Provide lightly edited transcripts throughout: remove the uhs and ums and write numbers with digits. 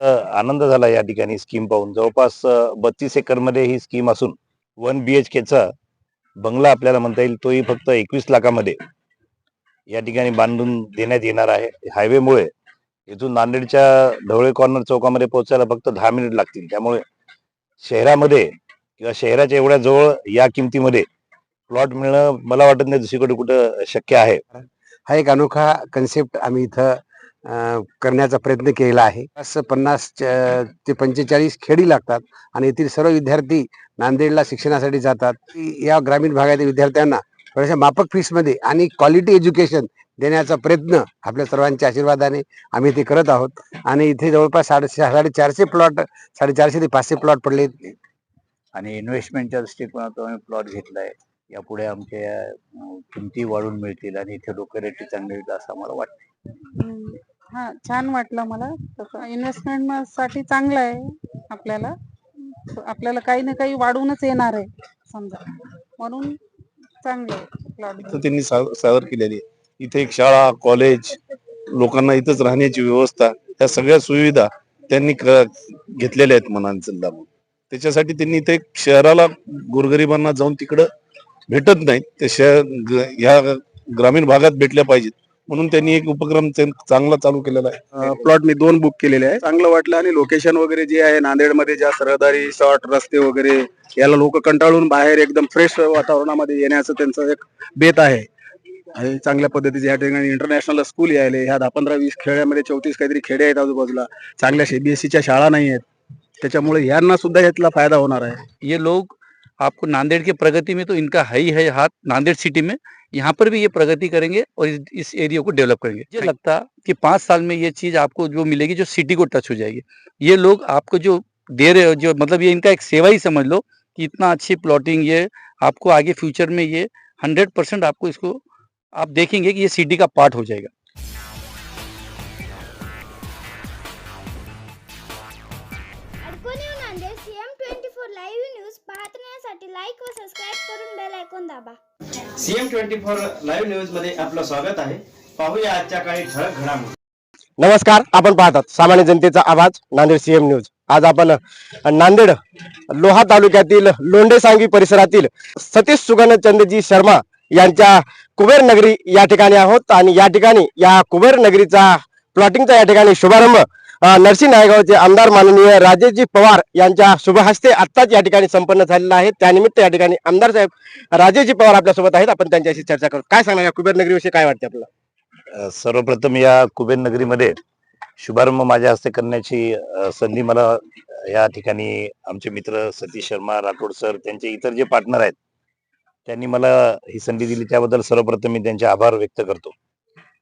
आनंद झाला या ठिकाणी स्कीम पाहून. जवळपास 32 एकरमध्ये ही स्कीम असून 1 BHKचा बंगला आपल्याला म्हणता येईल, तोही फक्त 21 लाखामध्ये या ठिकाणी बांधून देण्यात येणार आहे. हायवेमुळे इथून नांदेडच्या ढवळे कॉर्नर चौकामध्ये पोहोचायला फक्त 10 मिनिट लागतील. त्यामुळे शहरामध्ये किंवा शहराच्या एवढ्या जवळ या किमतीमध्ये प्लॉट मिळणं मला वाटत नाही दुसरीकडे कुठं शक्य आहे. हा एक अनोखा कन्सेप्ट आम्ही इथं करण्याचा प्रयत्न केलेला आहे. असं 50 ते 45 खेडी लागतात आणि येथील सर्व विद्यार्थी नांदेडला शिक्षणासाठी जातात. या ग्रामीण भागातील विद्यार्थ्यांना थोड्याशा माफक फीसमध्ये आणि क्वालिटी एज्युकेशन देण्याचा प्रयत्न आपल्या सर्वांच्या आशीर्वादाने आम्ही ते करत आहोत. आणि इथे जवळपास 450 प्लॉट 450 ते 500 प्लॉट पडले आणि इन्व्हेस्टमेंटच्या दृष्टिकोनातून आम्ही प्लॉट घेतलाय. यापुढे आमच्या किमती वाढून मिळतील आणि इथे लोकॅलिटी चांगली होईल असं आम्हाला वाटतं. हा, छान वाटलं मला. तसं इन्व्हेस्टमेंट साठी चांगलं आहे. आपल्याला काही ना काही वाढूनच येणार आहे समजा, म्हणून चांगलं आहे प्लॉट. त्यांनी सादर केलेली आहे. इथे एक शाळा, कॉलेज, लोकांना इथंच राहण्याची व्यवस्था, या सगळ्या सुविधा त्यांनी घेतलेल्या आहेत मनांचं दाबून. त्याच्यासाठी त्यांनी इथे शहराला गोरगरिबांना जाऊन तिकडं भेटत नाहीत, ते ह्या ग्रामीण भागात भेटल्या पाहिजेत म्हणून त्यांनी एक उपक्रम चांगला चालू केलेला आहे. प्लॉट मी 2 बुक केलेले आहे. चांगलं वाटलं आणि लोकेशन वगैरे जे आहे नांदेडमध्ये, ज्या सरहदारी शॉर्ट रस्ते वगैरे, याला लोक कंटाळून बाहेर एकदम फ्रेश वातावरणामध्ये येण्याचं त्यांचं एक बेत आहे. आणि चांगल्या पद्धतीचे या ठिकाणी इंटरनॅशनल स्कूल यायले. ह्या 10-15-20 खेड्यामध्ये 34 काहीतरी खेडे आहेत आजूबाजूला. चांगल्या CBSEच्या शाळा नाही आहेत, त्याच्यामुळे यांना सुद्धा यातला फायदा होणार आहे. ये लोग आपको नांदेड़ की प्रगति में तो इनका है ही है हाथ, नांदेड़ सिटी में यहाँ पर भी ये प्रगति करेंगे और इस एरिया को डेवलप करेंगे. मुझे लगता कि 5 साल में ये चीज आपको जो मिलेगी, जो सिटी को टच हो जाएगी. ये लोग आपको जो दे रहे हो, जो मतलब ये इनका एक सेवा ही समझ लो कि इतना अच्छी प्लॉटिंग, ये आपको आगे फ्यूचर में ये 100% आपको इसको आप देखेंगे कि ये सिटी का पार्ट हो जाएगा. CM24 लाईव्ह न्यूज पाहण्यासाठी लाईक व सबस्क्राईब करून बेल आयकॉन दाबा. CM24 लाईव्ह न्यूज मध्ये आपलं स्वागत आहे. पाहूया आजच्या काही ठळक घडामोडी. नमस्कार, आपण पाहतात सामान्य जनतेचा आवाज नांदेड CM न्यूज. आज आपण नांदेड लोहा तालुक्यातील लोंढेसांगवी परिसरातील सतीश सुगनचंदजी शर्मा यांच्या कुबेर नगरी या ठिकाणी आहोत. आणि या ठिकाणी या कुबेर नगरीचा प्लॉटिंगचा या ठिकाणी शुभारंभ नरसिंह नायगावचे आमदार माननीय राजेशजी पवार यांच्या शुभ हस्ते आत्ताच या ठिकाणी संपन्न झालेला आहे. त्यानिमित्त या ठिकाणी आमदार साहेब राजेशजी पवार आपल्यासोबत आहेत. आपण त्यांच्याशी चर्चा करू. काय सांगणार या कुबेर नगरीविषयी, काय वाटते आपल्याला? सर्वप्रथम या कुबेर नगरीमध्ये शुभारंभ माझ्या हस्ते करण्याची संधी मला या ठिकाणी आमचे मित्र सतीश शर्मा राठोड सर, त्यांचे इतर जे पार्टनर आहेत, त्यांनी मला ही संधी दिली. त्याबद्दल सर्वप्रथम मी त्यांचे आभार व्यक्त करतो.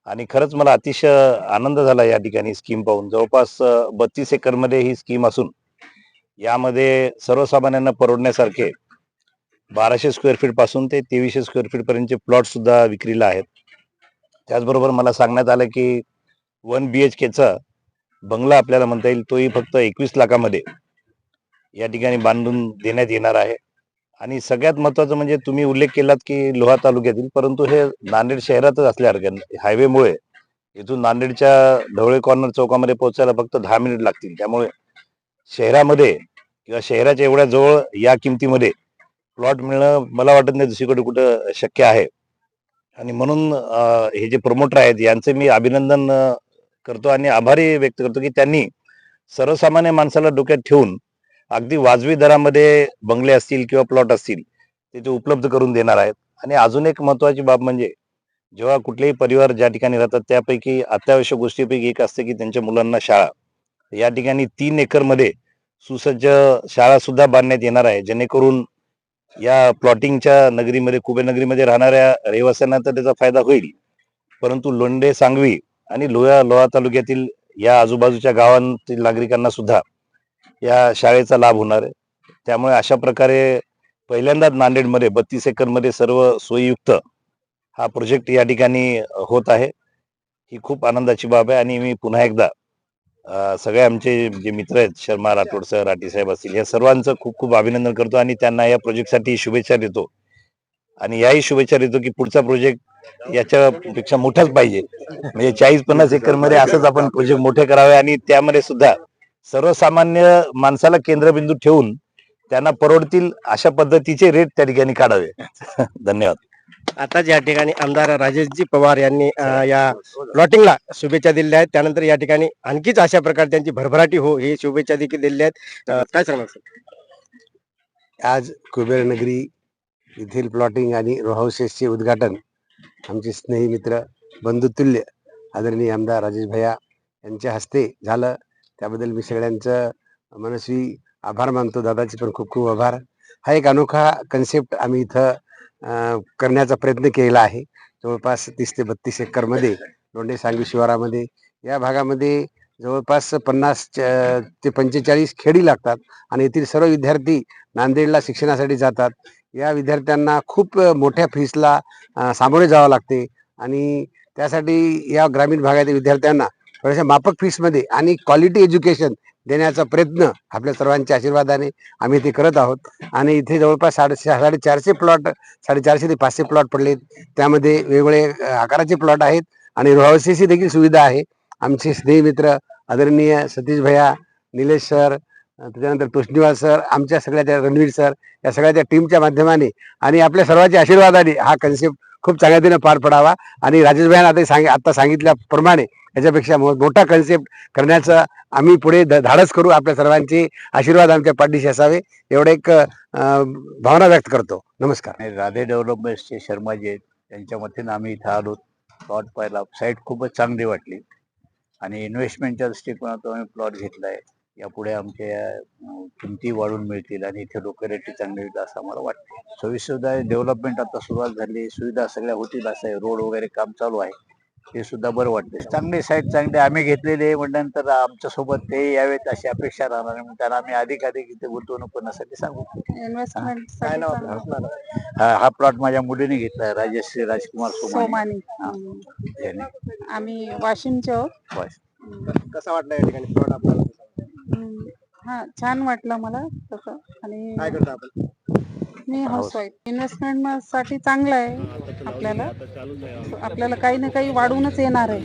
आणि खरंच मला अतिशय आनंद झाला या ठिकाणी स्कीम पाहून. जवळपास 32 एकरमध्ये ही स्कीम असून यामध्ये सर्वसामान्यांना परवडण्यासारखे 1200 स्क्वेअर फीट पासून ते 2300 स्क्वेअर फीट पर्यंतचे प्लॉट सुद्धा विक्रीला आहेत. त्याचबरोबर मला सांगण्यात आलं की 1 BHKचा बंगला आपल्याला म्हणता येईल, तोही फक्त 21 लाखामध्ये या ठिकाणी बांधून देण्यात येणार आहे. आणि सगळ्यात महत्वाचं म्हणजे तुम्ही उल्लेख केलात की लोहा तालुक्यातील, परंतु हे नांदेड शहरातच असल्यासारखं हायवेमुळे इथून नांदेडच्या ढवळे कॉर्नर चौकामध्ये पोहोचायला फक्त 10 मिनिट लागतील. त्यामुळे शहरामध्ये किंवा शहराच्या एवढ्या जवळ या किमतीमध्ये प्लॉट मिळणं मला वाटत नाही दुसरीकडे कुठं शक्य आहे. आणि म्हणून हे जे प्रमोटर आहेत यांचे मी अभिनंदन करतो आणि आभारी व्यक्त करतो की त्यांनी सर्वसामान्य माणसाला डोक्यात ठेवून अगदी वाजवी दरामध्ये बंगले असतील किंवा प्लॉट असतील ते उपलब्ध करून देणार आहेत. आणि अजून एक महत्वाची बाब म्हणजे जेव्हा कुठलेही परिवार ज्या ठिकाणी राहतात त्यापैकी अत्यावश्यक गोष्टीपैकी एक असते की त्यांच्या मुलांना शाळा. या ठिकाणी 3 एकरमध्ये सुसज्ज शाळा सुद्धा बांधण्यात येणार आहे, जेणेकरून या प्लॉटिंगच्या नगरीमध्ये कुबेर नगरीमध्ये राहणाऱ्या रहिवाशांना तर त्याचा फायदा होईल, परंतु लोंढे सांगवी आणि लोहा तालुक्यातील या आजूबाजूच्या गावांतील नागरिकांना सुद्धा या शाळेचा लाभ होणार आहे. त्यामुळे अशा प्रकारे पहिल्यांदाच नांदेडमध्ये 32 एकरमध्ये सर्व सोयीयुक्त हा प्रोजेक्ट या ठिकाणी होत आहे. ही खूप आनंदाची बाब आहे. आणि मी पुन्हा एकदा सगळे आमचे जे मित्र आहेत, शर्मा राठोड सर, राठी साहेब असतील, या सर्वांचं खूप खूप अभिनंदन करतो आणि त्यांना या प्रोजेक्टसाठी शुभेच्छा देतो. आणि याही शुभेच्छा देतो की पुढचा प्रोजेक्ट याच्यापेक्षा मोठाच पाहिजे. म्हणजे 40-50 एकरमध्ये असंच आपण प्रोजेक्ट मोठे करावे आणि त्यामध्ये सुद्धा सर्वसामान्य माणसाला केंद्रबिंदू ठेवून त्यांना परवडतील अशा पद्धतीचे रेट त्या ठिकाणी काढावे. धन्यवाद. आताच या ठिकाणी आमदार राजेशजी पवार यांनी या प्लॉटिंगला शुभेच्छा दिल्या आहेत. त्यानंतर या ठिकाणी आणखीच अशा प्रकारे त्यांची भरभराटी हो ही शुभेच्छा देखील दिल्या आहेत. काय सांगणार सर? आज कुबेर नगरी येथील प्लॉटिंग आणि रो हाऊसेसचे उद्घाटन आमचे स्नेही मित्र बंधुतुल्य आदरणीय आमदार राजेश भैया यांच्या हस्ते झालं. त्याबद्दल मी सगळ्यांचं मनस्वी आभार मानतो. दादाचे पण खूप खूप आभार. हा एक अनोखा कन्सेप्ट आम्ही इथं करण्याचा प्रयत्न केला आहे. जवळपास 30 ते 32 एकरमध्ये लोंढे सांगवी शिवारामध्ये या भागामध्ये जवळपास 50 ते 45 खेडी लागतात आणि येथील सर्व विद्यार्थी नांदेडला शिक्षणासाठी जातात. या विद्यार्थ्यांना खूप मोठ्या फीसला सामोरे जावं लागते आणि त्यासाठी या ग्रामीण भागातील विद्यार्थ्यांना थोड्याशा माफक फीसमध्ये आणि क्वालिटी एज्युकेशन देण्याचा प्रयत्न आपल्या सर्वांच्या आशीर्वादाने आम्ही ते करत आहोत. आणि इथे जवळपास 450 प्लॉट 450 ते 500 प्लॉट पडलेत. त्यामध्ये वेगवेगळे आकाराचे प्लॉट आहेत आणि रो हाऊसेसची देखील सुविधा आहे. आमचे स्नेही मित्र आदरणीय सतीश भैया, निलेश सर, त्याच्यानंतर तोष्णीवाल सर, आमच्या सगळ्या त्या रणवीर सर या सगळ्या त्या टीमच्या माध्यमाने आणि आपल्या सर्वांच्या आशीर्वादाने हा कन्सेप्ट खूप चांगल्या रीतीने पार पडावा. आणि राजेश भैया आता सांगितल्याप्रमाणे याच्यापेक्षा मोठा कन्सेप्ट करण्याचं आम्ही पुढे धाडस करू. आपल्या सर्वांचे आशीर्वाद आमच्या पाठीशी असावे एवढं एक भावना व्यक्त करतो. नमस्कार. राधे डेव्हलपमेंटचे शर्मा जे आहेत त्यांच्या वतीनं आम्ही इथं आलो. प्लॉट पाहिला, साईट खूपच चांगली वाटली आणि इन्व्हेस्टमेंटच्या दृष्टिकोनातून आम्ही प्लॉट घेतलाय. यापुढे आमच्या किमती वाढून मिळतील आणि इथे लोकॅलिटी चांगली होईल असं आम्हाला वाटते. सोयीसुविधा डेव्हलपमेंट आता सुरुवात झाली, सुविधा सगळ्या होतील असं आहे. रोड वगैरे काम चालू आहे, ते सुद्धा बरं वाटते. चांगली साईट चांगली आम्ही घेतलेली म्हटल्यानंतर आमच्या सोबत ते यावेत अशी अपेक्षा राहणार आहे. त्यांना आम्ही अधिक इथे गुंतवणूक करण्यासाठी सांगू. इन्व्हेस्टमेंट हा प्लॉट माझ्या मुलीने घेतलाय, राजश्री राजकुमार सोमानी. सोमानी. आम्ही वाशिमचे आहोत. कसा वाटला या ठिकाणी प्लॉट आपल्याला? हा, छान वाटलं मला तसं. आणि काय करता आपण? मी हाऊसवाईफ. इन्व्हेस्टमेंट साठी चांगलं आहे. आपल्याला काही ना काही वाढवूनच येणार आहे,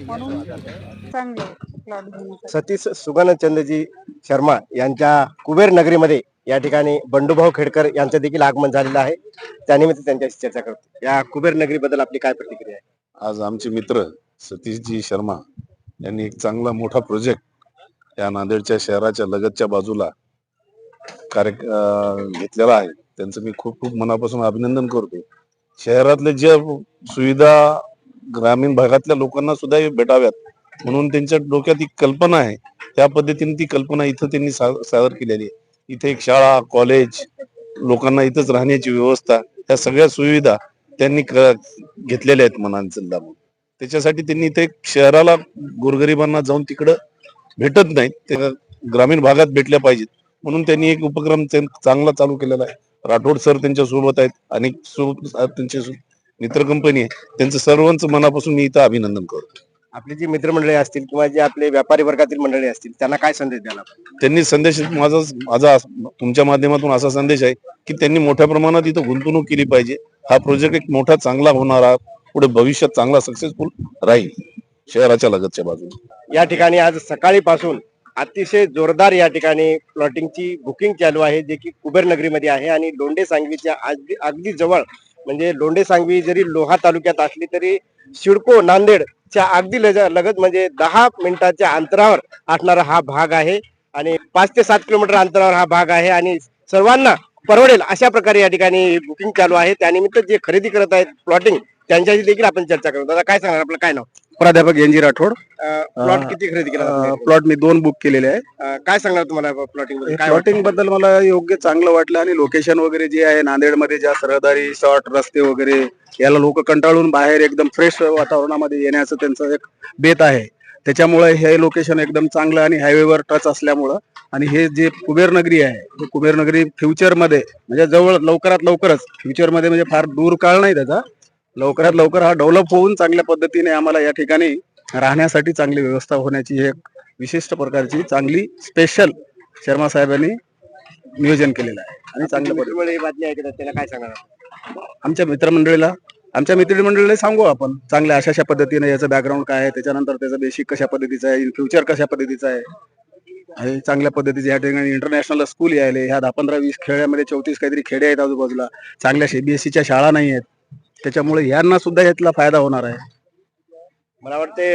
म्हणून चांगलं आहे प्लॉट घेण्यासाठी. सतीश सुगनचंदजी शर्मा यांच्या कुबेर नगरीमध्ये या ठिकाणी बंडूभाऊ खेडकर यांचं देखील आगमन झालेलं आहे. त्यानिमित्त त्यांच्याशी चर्चा करतो. या कुबेर नगरी बद्दल आपली काय प्रतिक्रिया आहे? आज आमचे मित्र सतीशजी शर्मा यांनी एक चांगला मोठा प्रोजेक्ट या नांदेडच्या शहराच्या लगतच्या बाजूला घेतलेला आहे. त्यांचं मी खूप खूप मनापासून अभिनंदन करतो. शहरातल्या ज्या सुविधा ग्रामीण भागातल्या लोकांना सुद्धा भेटाव्यात म्हणून त्यांच्या डोक्यात एक कल्पना आहे. त्या पद्धतीने ती कल्पना इथं त्यांनी सादर केलेली आहे. इथे एक शाळा, कॉलेज, लोकांना इथंच राहण्याची व्यवस्था, ह्या सगळ्या सुविधा त्यांनी घेतलेल्या आहेत मनांचं लावून. त्याच्यासाठी त्यांनी इथे शहराला गोरगरिबांना जाऊन तिकडं भेटत नाहीत, ते ग्रामीण भागात भेटल्या पाहिजेत म्हणून त्यांनी एक उपक्रम चांगला चालू केलेला आहे. राठोड सर त्यांच्या सोबत आहेत, अनेक त्यांचे मित्र कंपनी आहे. त्यांचं सर्वांचं मनापासून मी इथं अभिनंदन करतो. आपली जी मित्रमंडळी असतील किंवा जे आपले व्यापारी वर्गातील मंडळी असतील त्यांना काय संदेश द्याल? त्यांनी संदेश माझा तुमच्या माध्यमातून असा संदेश आहे की त्यांनी मोठ्या प्रमाणात इथं गुंतवणूक केली पाहिजे. हा प्रोजेक्ट एक मोठा चांगला होणारा, पुढे भविष्यात चांगला सक्सेसफुल राहील शहराच्या लगतच्या बाजूला. या ठिकाणी आज सकाळीपासून अतिशय जोरदार या ठिकाणी प्लॉटिंगची बुकिंग चालू आहे, जे की कुबेर नगरीमध्ये आहे आणि लोंढे सांगवीच्या अगदी जवळ. म्हणजे लोंढे सांगवी जरी लोहा तालुक्यात असली तरी सिडको नांदेडच्या अगदी लगत म्हणजे 10 मिनिटाच्या अंतरावर असणारा हा भाग आहे आणि 5 ते 7 किलोमीटर अंतरावर हा भाग आहे आणि सर्वांना परवडेल अशा प्रकारे या ठिकाणी बुकिंग चालू आहे. त्यानिमित्त जे खरेदी करत आहेत प्लॉटिंग त्यांच्याशी देखील आपण चर्चा करू. दादा काय सांगणार? आपलं काय नाव? प्राध्यापक एनजी राठोड. प्लॉट किती खरेदी केला? प्लॉट मी 2 बुक केलेले आहे. काय सांगणार तुम्हाला प्लॉटिंग? प्लॉटिंग बद्दल मला योग्य चांगलं वाटलं आणि लोकेशन वगैरे जे आहे नांदेडमध्ये ज्या रहदारी शॉर्ट रस्ते वगैरे याला लोक कंटाळून बाहेर एकदम फ्रेश वातावरणामध्ये येण्याचं त्यांचं एक बेत आहे. त्याच्यामुळे हे लोकेशन एकदम चांगलं आणि हायवेवर टच असल्यामुळं आणि हे जे कुबेर नगरी आहे, हे कुबेर नगरी फ्युचरमध्ये म्हणजे जवळ लवकरात लवकरच फ्युचरमध्ये म्हणजे फार दूर काळ नाही त्याचा, लवकरात लवकर हा डेव्हलप होऊन चांगल्या पद्धतीने आम्हाला या ठिकाणी राहण्यासाठी चांगली व्यवस्था होण्याची एक विशिष्ट प्रकारची चांगली स्पेशल शर्मा साहेबांनी नियोजन केलेलं आहे आणि चांगल्या बातमी आहे त्यांना काय सांगणार? आमच्या मित्रमंडळीला आमच्या मित्रमंडळीला सांगू आपण चांगल्या अशा पद्धतीने याचं बॅकग्राऊंड काय आहे, त्याच्यानंतर त्याचं बेसिक कशा पद्धतीचं आहे, इन फ्युचर कशा पद्धतीचं आहे आणि चांगल्या पद्धतीचे या ठिकाणी इंटरनॅशनल स्कूल यायले. ह्या 10-15-20 खेड्यामध्ये 34 काहीतरी खेडे आहेत आजूबाजूला. चांगल्या सीबीएसईच्या शाळा नाही आहेत. त्याच्यामुळे यांना सुद्धा यातला फायदा होणार आहे. मला वाटते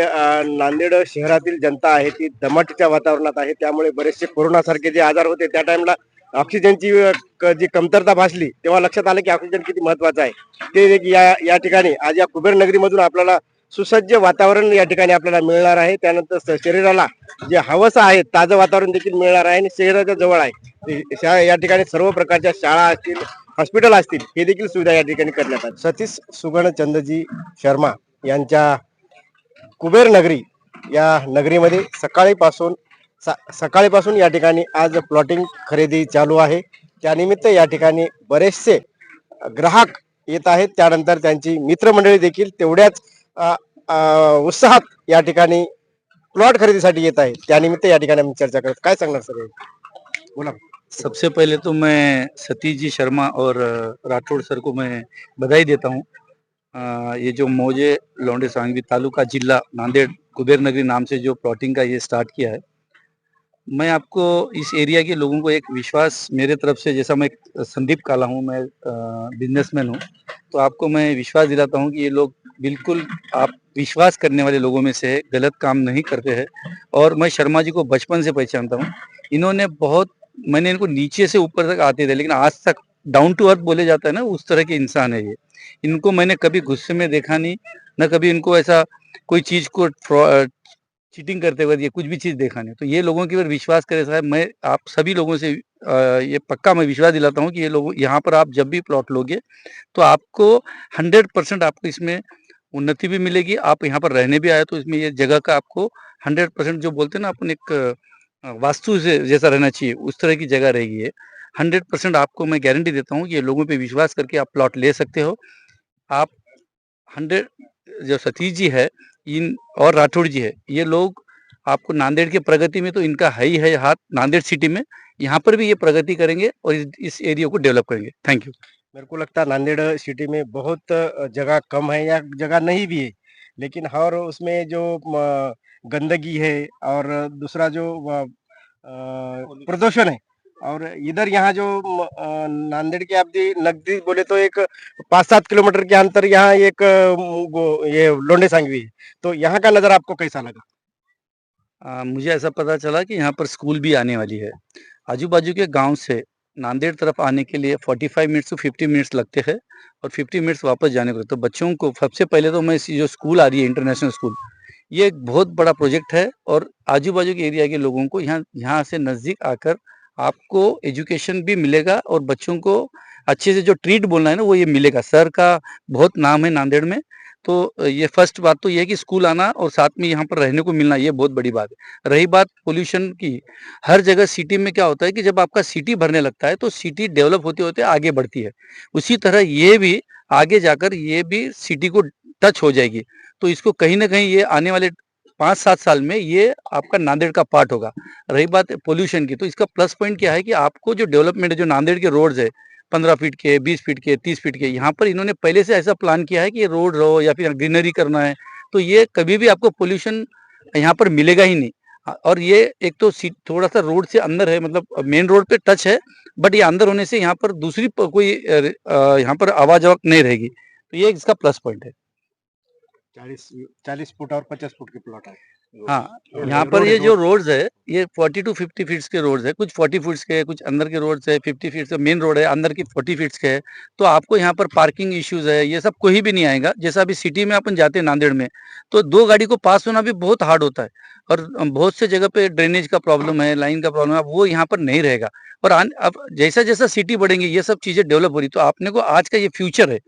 नांदेड शहरातील जनता आहे ती दमाटीच्या वातावरणात आहे. त्यामुळे बरेचसे कोरोनासारखे जे आजार होते त्या टाइमला ऑक्सिजनची जी कमतरता भासली तेव्हा लक्षात आलं की ऑक्सिजन किती महत्वाचं आहे. ते एक या ठिकाणी आज या कुबेर नगरीमधून आपल्याला सुसज्ज वातावरण या ठिकाणी आपल्याला मिळणार आहे. त्यानंतर शरीराला जे हवंसं आहे ताजं वातावरण देखील मिळणार आहे आणि शहराच्या जवळ आहे. या ठिकाणी सर्व प्रकारच्या शाळा असतील, हॉस्पिटल असतील, हे देखील सुविधा या ठिकाणी करण्यात आली. सतीश सुगणचंदजी शर्मा यांच्या कुबेर नगरी या नगरीमध्ये सकाळीपासून या ठिकाणी आज प्लॉटिंग खरेदी चालू आहे. त्यानिमित्त या ठिकाणी बरेचसे ग्राहक येत आहेत. त्यानंतर त्यांची मित्रमंडळी देखील तेवढ्याच उत्साहात या ठिकाणी प्लॉट खरेदीसाठी येत आहेत. त्यानिमित्त या ठिकाणी आम्ही चर्चा करत. काय सांगणार सर? बोला. सबसे पहले तो मैं सतीश जी शर्मा और राठौड़ सर को मैं बधाई देता हूँ। ये जो मौजे लौंडे सांगवी तालुका जिला नांदेड़ कुबेर नगरी नाम से जो प्लॉटिंग का ये स्टार्ट किया है, मैं आपको इस एरिया के लोगों को एक विश्वास मेरे तरफ से, जैसा मैं संदीप काला हूँ, मैं बिजनेसमैन हूँ, तो आपको मैं विश्वास दिलाता हूँ कि ये लोग बिल्कुल आप विश्वास करने वाले लोगों में से है, गलत काम नहीं करते हैं। और मैं शर्मा जी को बचपन से पहचानता हूँ। इन्होंने मैंने इनको नीचे से ऊपर तक आते थे, लेकिन आज तक डाउन टू अर्थ बोले जाता है ना, उस तरह के इंसान है ये। इनको मैंने कभी गुस्से में देखा नहीं, न कभी इनको ऐसा कोई चीज को चीटिंग करते हुए ये कुछ भी चीज देखा नहीं। तो ये लोगों के ऊपर विश्वास करे साहब, मैं आप सभी लोगों से ये पक्का मैं विश्वास दिलाता हूँ कि ये लोग यहाँ पर आप जब भी प्लॉट लोगे तो आपको 100% आपको इसमें उन्नति भी मिलेगी। आप यहाँ पर रहने भी आए तो इसमें ये जगह का आपको 100% जो बोलते हैं ना अपन, एक वास्तु से जैसा रहना चाहिए उस तरह की जगह रहेगी ये। 100% आपको मैं गारंटी देता हूँ कि ये लोगों पे विश्वास करके आप प्लॉट ले सकते हो। आप 100 जो सतीश जी है इन और राठौड़ जी है, ये लोग आपको नांदेड़ के प्रगति में तो इनका है ही है हाथ। नांदेड़ सिटी में यहाँ पर भी ये प्रगति करेंगे और इस एरिया को डेवलप करेंगे। Thank you. मेरे को लगता है नांदेड़ सिटी में बहुत जगह कम है या जगह नहीं भी है, लेकिन और उसमें जो गंदगी है और दूसरा जो प्रदूषण है, और इधर यहाँ जो नांदेड़ के आप नजदीक बोले तो एक 5-7 किलोमीटर के अंतर यहाँ एक ये लोंडे सांगवी है। तो यहाँ का नज़र आपको कैसा लगा? मुझे ऐसा पता चला कि यहाँ पर स्कूल भी आने वाली है। आजू बाजू के गांव से नांदेड़ तरफ आने के लिए 45 मिनट्स to 50 मिनट्स लगते हैं और 50 मिनट्स वापस जाने को। तो बच्चों को सबसे पहले तो मैं जो स्कूल आ रही है इंटरनेशनल स्कूल, ये एक बहुत बड़ा प्रोजेक्ट है और आजू बाजू के एरिया के लोगों को यहाँ से नज़दीक आकर आपको एजुकेशन भी मिलेगा और बच्चों को अच्छे से जो ट्रीट बोलना है ना वो ये मिलेगा। सर का बहुत नाम है नांदेड़ में, तो ये फर्स्ट बात तो ये है कि स्कूल आना और साथ में यहाँ पर रहने को मिलना, ये बहुत बड़ी बात है। रही बात पोल्यूशन की, हर जगह सिटी में क्या होता है कि जब आपका सिटी भरने लगता है तो सिटी डेवलप होते होते आगे बढ़ती है। उसी तरह ये भी आगे जाकर ये भी सिटी को टच हो जाएगी। तो इसको कहीं ना कहीं ये आने वाले 5-7 साल में ये आपका नांदेड़ का पार्ट होगा। रही बात पोल्यूशन की, तो इसका प्लस पॉइंट क्या है कि आपको जो डेवलपमेंट है, जो नांदेड़ के रोड्स है 15 फीट के, 20 फीट के, 30 फीट के, यहाँ पर इन्होंने पहले से ऐसा प्लान किया है कि ये रोड रहो या फिर ग्रीनरी करना है, तो ये कभी भी आपको पोल्यूशन यहाँ पर मिलेगा ही नहीं। और ये एक तो थोड़ा सा रोड से अंदर है, मतलब मेन रोड पे टच है, बट ये अंदर होने से यहाँ पर दूसरी कोई यहाँ पर आवाज नहीं रहेगी। तो ये इसका प्लस पॉइंट है। 40 फुट और 50 फुट के प्लॉट है। हाँ, यहाँ पर ये जो रोड्स है ये 40 to 50 फीट्स के रोड्स है, कुछ 40 फीट्स के, कुछ अंदर के रोड्स है, 50 फीट्स का मेन रोड है, अंदर की 40 फीट्स के है। तो आपको यहाँ पर पार्किंग इश्यूज है, ये सब कोई भी नहीं आएगा। जैसा अभी सिटी में अपन जाते हैं नांदेड़ में, तो 2 गाड़ी को पास होना भी बहुत हार्ड होता है और बहुत से जगह पे ड्रेनेज का प्रॉब्लम है, लाइन का प्रॉब्लम है, वो यहाँ पर नहीं रहेगा। और अब जैसा जैसा सिटी बढ़ेंगे ये सब चीजें डेवलप हो रही, तो आपने को आज का ये फ्यूचर है।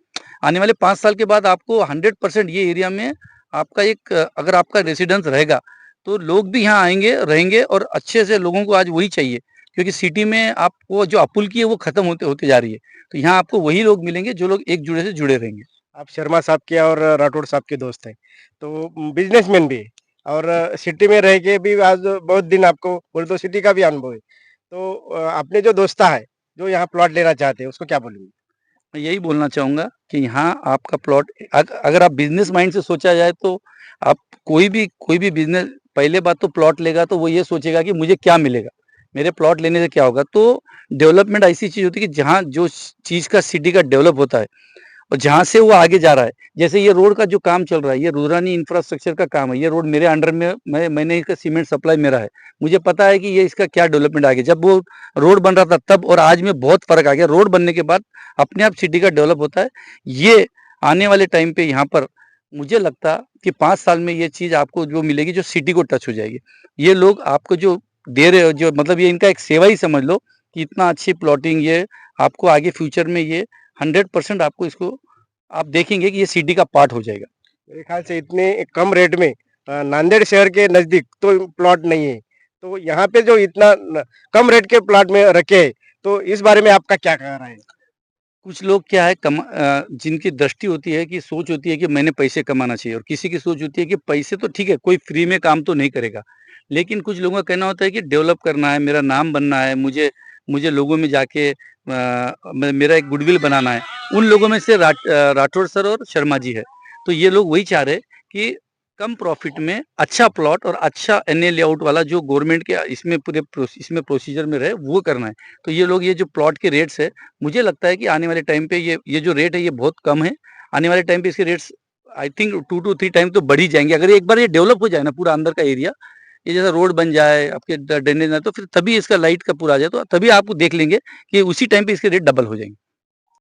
आने वाले 5 साल के बाद आपको 100% ये एरिया में आपका एक, अगर आपका रेसिडेंस रहेगा तो लोग भी यहाँ आएंगे, रहेंगे और अच्छे से। लोगों को आज वही चाहिए, क्योंकि सिटी में आपको जो आपुलकी है वो खत्म होते जा रही है। तो यहाँ आपको वही लोग मिलेंगे जो लोग एक जुड़े से जुड़े रहेंगे। आप शर्मा साहब के और राठौड़ साहब के दोस्त हैं, तो बिजनेसमैन भी है और सिटी में रह के भी आज बहुत दिन आपको बोले तो सिटी का भी अनुभव है। तो अपने जो दोस्ता है जो यहाँ प्लॉट लेना चाहते हैं उसको क्या बोलेंगे? मैं यही बोलना चाहूँगा कि यहाँ आपका प्लॉट अगर आप बिजनेस माइंड से सोचा जाए तो आप कोई भी बिजनेस पहले बात तो प्लॉट लेगा तो वो ये सोचेगा कि मुझे क्या मिलेगा, मेरे प्लॉट लेने से क्या होगा। तो डेवलपमेंट ऐसी चीज होती है कि जहाँ जो चीज का सिटी का डेवलप होता है और जहाँ से वो आगे जा रहा है, जैसे ये रोड का जो काम चल रहा है, ये रुद्रानी इंफ्रास्ट्रक्चर का काम है। ये रोड मेरे अंडर में मैंने इसका सीमेंट सप्लाई मेरा है, मुझे पता है कि ये इसका क्या डेवलपमेंट आगे। जब वो रोड बन रहा था तब और आज में बहुत फर्क आ गया। रोड बनने के बाद अपने आप सिटी का डेवलप होता है। ये आने वाले टाइम पे यहाँ पर मुझे लगता कि 5 साल में ये चीज आपको जो मिलेगी जो सिटी को टच हो जाएगी। ये लोग आपको जो दे रहे हो, जो मतलब ये इनका एक सेवा ही समझ लो कि इतना अच्छी प्लॉटिंग ये आपको आगे फ्यूचर में ये 100% आपको इसको आप देखेंगे कि ये सिटी का पार्ट हो जाएगा। मेरे ख्याल से इतने कम रेट में नांदेड़ शहर के नजदीक तो प्लॉट नहीं है, तो यहाँ पे जो इतना कम रेट के प्लॉट में रखे हैं, तो इस बारे में आपका क्या कहना है? कुछ लोग क्या है जिनकी दृष्टि होती है कि सोच होती है कि मैंने पैसे कमाना चाहिए, और किसी की सोच होती है कि पैसे तो ठीक है, कोई फ्री में काम तो नहीं करेगा, लेकिन कुछ लोगों का कहना होता है कि डेवलप करना है, मेरा नाम बनना है, मुझे लोगों में जाके मेरा एक गुडविल बनाना है। उन लोगों में से राठौड़ सर और शर्मा जी है। तो ये लोग वही चाह रहे कि कम प्रॉफिट में अच्छा प्लॉट और अच्छा एनए लेआउट वाला जो गवर्नमेंट के इसमें इसमें प्रोसीजर में रहे वो करना है। तो ये लोग ये जो प्लॉट के रेट्स है, मुझे लगता है कि आने वाले टाइम पे ये जो रेट है ये बहुत कम है। आने वाले टाइम पे इसके rates I think 2 to 3 time तो बढ़ ही जाएंगे। अगर एक बार ये डेवलप हो जाए ना पूरा अंदर का एरिया, ये जैसा रोड बन जाए, आपके ड्रेनेज ना, तो फिर तभी इसका लाइट का पूरा आ जाए, तो तभी आप देख लेंगे कि उसी टाइम पे इसके रेट डबल हो जाएंगे।